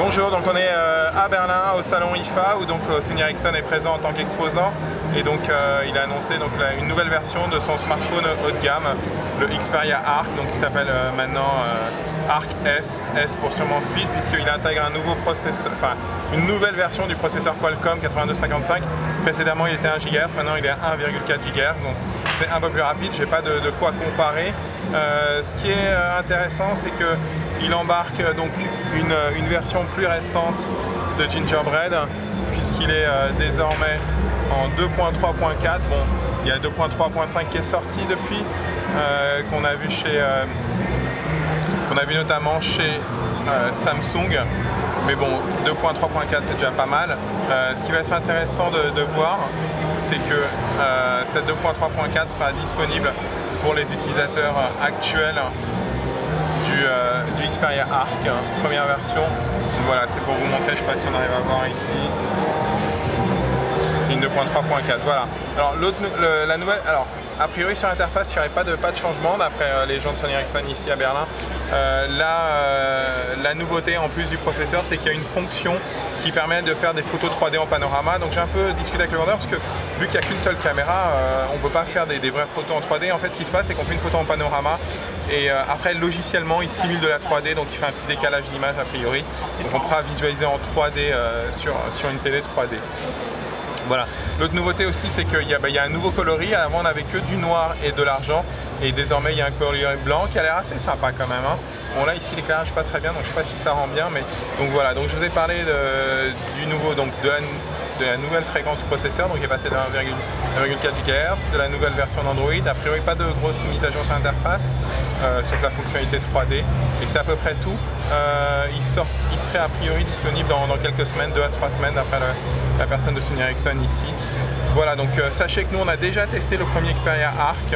Bonjour, donc on est à Berlin au salon IFA où donc Sony Ericsson est présent en tant qu'exposant et donc il a annoncé donc une nouvelle version de son smartphone haut de gamme, le Xperia Arc, donc qui s'appelle maintenant Arc S, S pour sûrement speed, puisqu'il intègre un nouveau processeur, enfin une nouvelle version du processeur Qualcomm 8255. Précédemment il était 1 GHz, maintenant il est à 1,4 GHz, donc c'est un peu plus rapide, j'ai pas de quoi comparer. Ce qui est intéressant, c'est qu'il embarque donc une version plus récente de Gingerbread, puisqu'il est désormais en 2.3.4. Bon, il y a 2.3.5 qui est sorti depuis, qu'on a vu notamment chez Samsung. Mais bon, 2.3.4 c'est déjà pas mal. Ce qui va être intéressant de voir, c'est que cette 2.3.4 sera disponible pour les utilisateurs actuels du Xperia Arc, première version. Donc voilà, c'est pour vous montrer, je sais pas si on arrive à voir ici. C'est une 2.3.4, voilà. Alors la nouvelle, alors a priori sur l'interface il n'y aurait pas de changement d'après les gens de Sony Ericsson ici à Berlin. La nouveauté en plus du processeur, c'est qu'il y a une fonction qui permet de faire des photos 3D en panorama. Donc j'ai un peu discuté avec le vendeur parce que vu qu'il n'y a qu'une seule caméra, on ne peut pas faire des vraies photos en 3D. En fait, ce qui se passe, c'est qu'on fait une photo en panorama et après logiciellement il simule de la 3D, donc il fait un petit décalage d'image a priori. Donc on pourra visualiser en 3D sur une télé 3D. Voilà. L'autre nouveauté aussi, c'est qu'il y a un nouveau coloris. Avant on n'avait que du noir et de l'argent, et désormais il y a un coloris blanc qui a l'air assez sympa quand même, hein. Bon là ici l'éclairage pas très bien, donc je sais pas si ça rend bien, mais donc voilà. Donc je vous ai parlé du nouveau, donc de la nouvelle fréquence du processeur, donc il est passé de 1,4 GHz, de la nouvelle version d'Android. A priori pas de grosse mise à jour sur l'interface, sauf la fonctionnalité 3D, et c'est à peu près tout. Il serait a priori disponible dans quelques semaines, 2 à 3 semaines après la personne de Sony Ericsson ici. Voilà, donc sachez que nous on a déjà testé le premier Xperia Arc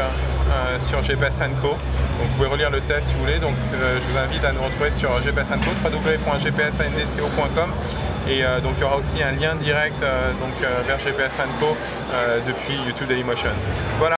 sur GPS & Co. Donc vous pouvez relire le test si vous voulez. Donc je vous invite à nous retrouver sur GPS & Co, www.gpsandco.com, et donc il y aura aussi un lien direct vers GPS & Co depuis YouTube Dailymotion. Voilà.